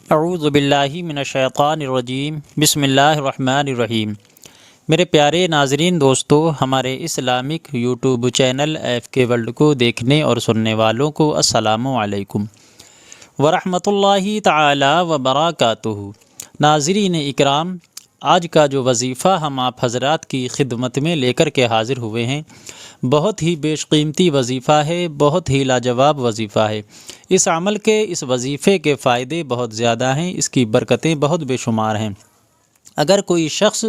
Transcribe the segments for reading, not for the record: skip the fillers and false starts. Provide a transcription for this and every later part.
اعوذ باللہ من الشیطان الرجیم بسم اللہ الرحمن الرحیم۔ میرے پیارے ناظرین دوستو، ہمارے اسلامک یوٹیوب چینل ایف کے ورلڈ کو دیکھنے اور سننے والوں کو السلام علیکم ورحمۃ اللہ تعالی وبرکاتہ۔ ناظرین اکرام، آج کا جو وظیفہ ہم آپ حضرات کی خدمت میں لے کر کے حاضر ہوئے ہیں، بہت ہی بیش قیمتی وظیفہ ہے، بہت ہی لاجواب وظیفہ ہے۔ اس عمل کے، اس وظیفے کے فائدے بہت زیادہ ہیں، اس کی برکتیں بہت بے شمار ہیں۔ اگر کوئی شخص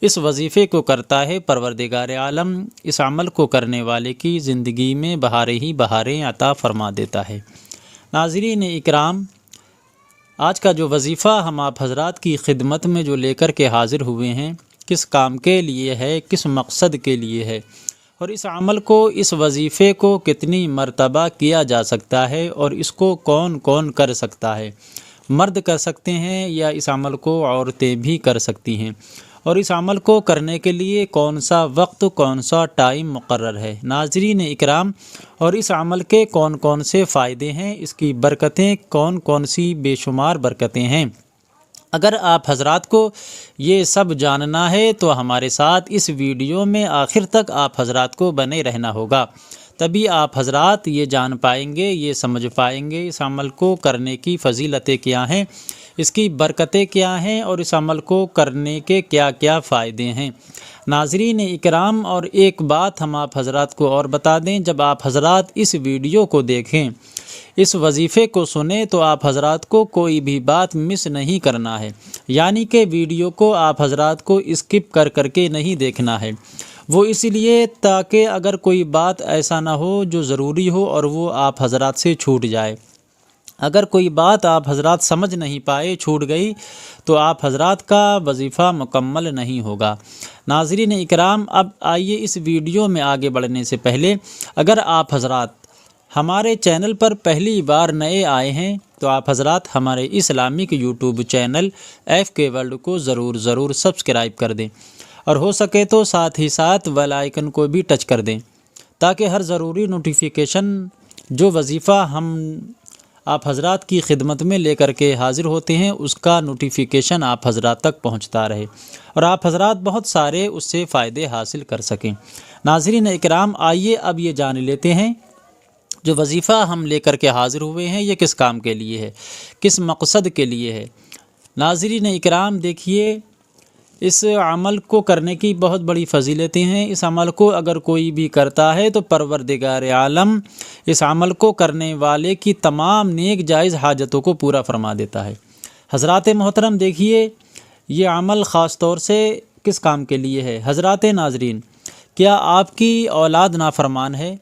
اس وظیفے کو کرتا ہے، پروردگار عالم اس عمل کو کرنے والے کی زندگی میں بہاریں ہی بہاریں عطا فرما دیتا ہے۔ ناظرین اکرام، آج کا جو وظیفہ ہم آپ حضرات کی خدمت میں جو لے کر کے حاضر ہوئے ہیں، کس کام کے لیے ہے، کس مقصد کے لیے ہے، اور اس عمل کو، اس وظیفے کو کتنی مرتبہ کیا جا سکتا ہے، اور اس کو کون کون کر سکتا ہے۔ مرد کر سکتے ہیں یا اس عمل کو عورتیں بھی کر سکتی ہیں، اور اس عمل کو کرنے کے لیے کون سا وقت، کون سا ٹائم مقرر ہے۔ ناظرین اکرام، اور اس عمل کے کون کون سے فائدے ہیں، اس کی برکتیں کون کون سی بے شمار برکتیں ہیں۔ اگر آپ حضرات کو یہ سب جاننا ہے تو ہمارے ساتھ اس ویڈیو میں آخر تک آپ حضرات کو بنے رہنا ہوگا، تبھی آپ حضرات یہ جان پائیں گے، یہ سمجھ پائیں گے اس عمل کو کرنے کی فضیلتیں کیا ہیں، اس کی برکتیں کیا ہیں، اور اس عمل کو کرنے کے کیا کیا فائدے ہیں۔ ناظرین اکرام، اور ایک بات ہم آپ حضرات کو اور بتا دیں، جب آپ حضرات اس ویڈیو کو دیکھیں، اس وظیفے کو سنیں، تو آپ حضرات کو کوئی بھی بات مس نہیں کرنا ہے، یعنی کہ ویڈیو کو آپ حضرات کو اسکپ کر کر کے نہیں دیکھنا ہے۔ وہ اس لیے تاکہ اگر کوئی بات ایسا نہ ہو جو ضروری ہو اور وہ آپ حضرات سے چھوٹ جائے۔ اگر کوئی بات آپ حضرات سمجھ نہیں پائے، چھوٹ گئی، تو آپ حضرات کا وظیفہ مکمل نہیں ہوگا۔ ناظرین اکرام، اب آئیے اس ویڈیو میں آگے بڑھنے سے پہلے، اگر آپ حضرات ہمارے چینل پر پہلی بار نئے آئے ہیں تو آپ حضرات ہمارے اسلامک یوٹیوب چینل ایف کے ورلڈ کو ضرور سبسکرائب کر دیں، اور ہو سکے تو ساتھ ہی ساتھ بیل آئیکن کو بھی ٹچ کر دیں، تاکہ ہر ضروری نوٹیفیکیشن، جو وظیفہ ہم آپ حضرات کی خدمت میں لے کر کے حاضر ہوتے ہیں، اس کا نوٹیفیکیشن آپ حضرات تک پہنچتا رہے، اور آپ حضرات بہت سارے اس سے فائدے حاصل کر سکیں۔ ناظرین اکرام، آئیے اب یہ جان لیتے ہیں جو وظیفہ ہم لے کر کے حاضر ہوئے ہیں، یہ کس کام کے لیے ہے، کس مقصد کے لیے ہے۔ ناظرین اکرام، دیکھیے، اس عمل کو کرنے کی بہت بڑی فضیلتیں ہیں۔ اس عمل کو اگر کوئی بھی کرتا ہے تو پروردگار عالم اس عمل کو کرنے والے کی تمام نیک جائز حاجتوں کو پورا فرما دیتا ہے۔ حضرات محترم، دیکھیے، یہ عمل خاص طور سے کس کام کے لیے ہے۔ حضرات ناظرین، کیا آپ کی اولاد نافرمان ہے؟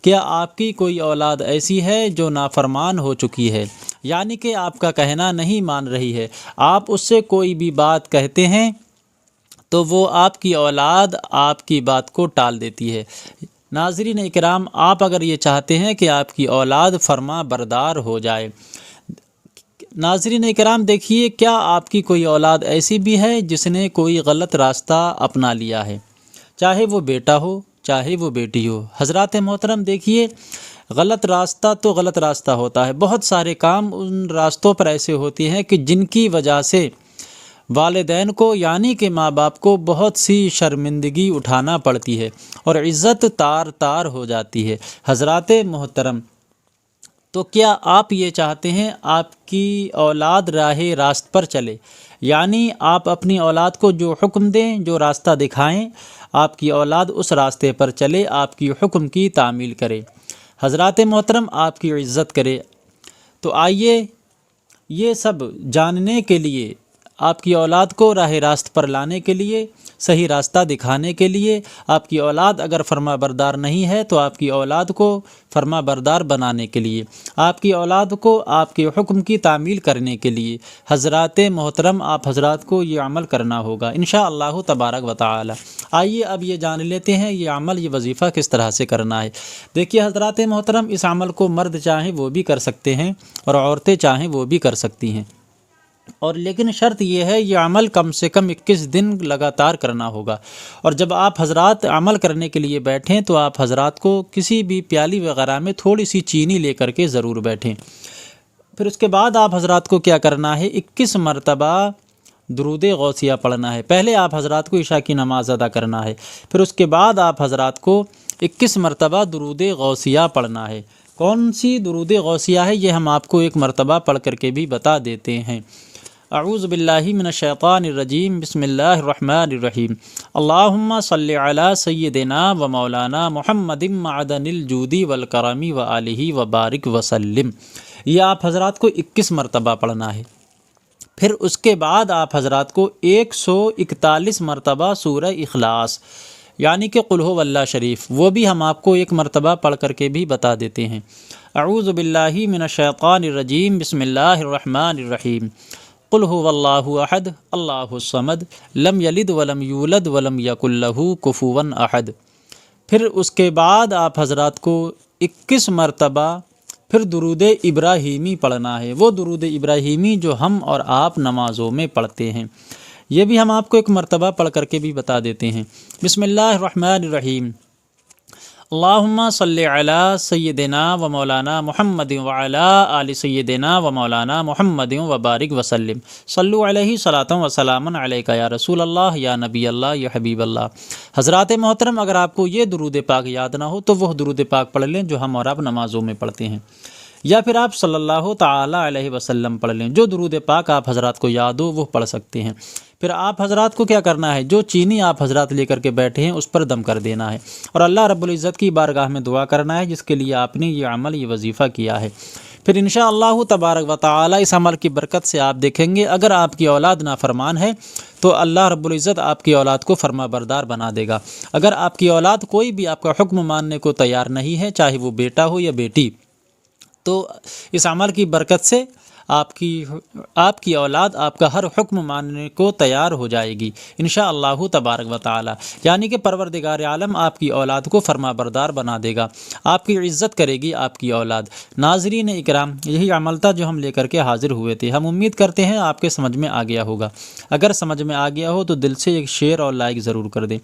کیا آپ کی کوئی اولاد ایسی ہے جو نافرمان ہو چکی ہے، یعنی کہ آپ کا کہنا نہیں مان رہی ہے، آپ اس سے کوئی بھی بات کہتے ہیں تو وہ آپ کی اولاد آپ کی بات کو ٹال دیتی ہے۔ ناظرین اکرام، آپ اگر یہ چاہتے ہیں کہ آپ کی اولاد فرما بردار ہو جائے، ناظرین اکرام دیکھیے، کیا آپ کی کوئی اولاد ایسی بھی ہے جس نے کوئی غلط راستہ اپنا لیا ہے، چاہے وہ بیٹا ہو چاہے وہ بیٹی ہو۔ حضرات محترم، دیکھیے، غلط راستہ تو غلط راستہ ہوتا ہے، بہت سارے کام ان راستوں پر ایسے ہوتے ہیں کہ جن کی وجہ سے والدین کو، یعنی کہ ماں باپ کو، بہت سی شرمندگی اٹھانا پڑتی ہے اور عزت تار تار ہو جاتی ہے۔ حضرات محترم، تو کیا آپ یہ چاہتے ہیں آپ کی اولاد راہ راست پر چلے، یعنی آپ اپنی اولاد کو جو حکم دیں، جو راستہ دکھائیں، آپ کی اولاد اس راستے پر چلے، آپ کی حکم کی تعمیل کرے، حضرات محترم، آپ کی عزت کرے؟ تو آئیے، یہ سب جاننے کے لیے، آپ کی اولاد کو راہ راست پر لانے کے لیے، صحیح راستہ دکھانے کے لیے، آپ کی اولاد اگر فرما بردار نہیں ہے تو آپ کی اولاد کو فرما بردار بنانے کے لیے، آپ کی اولاد کو آپ کے حکم کی تعمیل کرنے کے لیے، حضرات محترم، آپ حضرات کو یہ عمل کرنا ہوگا انشاءاللہ تبارک و تعالی۔ آئیے اب یہ جان لیتے ہیں یہ عمل، یہ وظیفہ کس طرح سے کرنا ہے۔ دیکھیے حضرات محترم، اس عمل کو مرد چاہیں وہ بھی کر سکتے ہیں اور عورتیں چاہیں وہ بھی کر سکتی ہیں، اور لیکن شرط یہ ہے، یہ عمل کم سے کم 21 دن لگاتار کرنا ہوگا۔ اور جب آپ حضرات عمل کرنے کے لیے بیٹھیں تو آپ حضرات کو کسی بھی پیالی وغیرہ میں تھوڑی سی چینی لے کر کے ضرور بیٹھیں۔ پھر اس کے بعد آپ حضرات کو کیا کرنا ہے، 21 مرتبہ درود غوثیہ پڑھنا ہے۔ پہلے آپ حضرات کو عشاء کی نماز ادا کرنا ہے، پھر اس کے بعد آپ حضرات کو 21 مرتبہ درود غوثیہ پڑھنا ہے۔ کون سی درود غوثیہ ہے یہ ہم آپ کو ایک مرتبہ پڑھ کر کے بھی بتا دیتے ہیں۔ اعوذ باللہ من الشیطان الرجیم، بسم اللہ الرحمن الرحیم، اللہم صلی علی سیدنا و مولانا محمد معدن الجود والکرم و آلہ وبارک وسلم۔ یہ آپ حضرات کو 21 مرتبہ پڑھنا ہے۔ پھر اس کے بعد آپ حضرات کو 141 مرتبہ سورہ اخلاص یعنی کہ قل هو اللہ شریف، وہ بھی ہم آپ کو ایک مرتبہ پڑھ کر کے بھی بتا دیتے ہیں۔ اعوذ باللہ من الشیطان الرجیم، بسم اللہ الرحمن الرحیم، قل هو اللہ احد اللہ الصمد لم یلد ولم یولد ولم یکن لہ کفوا احد۔ پھر اس کے بعد آپ حضرات کو 21 مرتبہ پھر درود ابراہیمی پڑھنا ہے، وہ درود ابراہیمی جو ہم اور آپ نمازوں میں پڑھتے ہیں، یہ بھی ہم آپ کو ایک مرتبہ پڑھ کر کے بھی بتا دیتے ہیں۔ بسم اللہ الرحمن الرحیم، اللہم صلی علی سیدنا و مولانا محمد وعلی آل سیدنا و مولانا محمد وبارک وسلم، صلو علیہ صلاۃ و سلام علیک یا رسول اللہ یا نبی اللہ یا حبیب اللہ۔ حضرات محترم، اگر آپ کو یہ درود پاک یاد نہ ہو تو وہ درود پاک پڑھ لیں جو ہم اور آپ نمازوں میں پڑھتے ہیں، یا پھر آپ صلی اللہ تعالی علیہ وسلم پڑھ لیں، جو درود پاک آپ حضرات کو یاد ہو وہ پڑھ سکتے ہیں۔ پھر آپ حضرات کو کیا کرنا ہے، جو چینی آپ حضرات لے کر کے بیٹھے ہیں اس پر دم کر دینا ہے، اور اللہ رب العزت کی بارگاہ میں دعا کرنا ہے جس کے لیے آپ نے یہ عمل، یہ وظیفہ کیا ہے۔ پھر انشاءاللہ تبارک و تعالی اس عمل کی برکت سے آپ دیکھیں گے اگر آپ کی اولاد نافرمان ہے تو اللہ رب العزت آپ کی اولاد کو فرما بردار بنا دے گا۔ اگر آپ کی اولاد کوئی بھی آپ کا حکم ماننے کو تیار نہیں ہے، چاہے وہ بیٹا ہو یا بیٹی، تو اس عمل کی برکت سے آپ کی اولاد آپ کا ہر حکم ماننے کو تیار ہو جائے گی انشاءاللہ تبارک و تعالی، یعنی کہ پروردگار عالم آپ کی اولاد کو فرما بردار بنا دے گا، آپ کی عزت کرے گی آپ کی اولاد۔ ناظرین اکرام، یہی عمل تھا جو ہم لے کر کے حاضر ہوئے تھے، ہم امید کرتے ہیں آپ کے سمجھ میں آ گیا ہوگا۔ اگر سمجھ میں آ گیا ہو تو دل سے ایک شیئر اور لائک ضرور کر دیں۔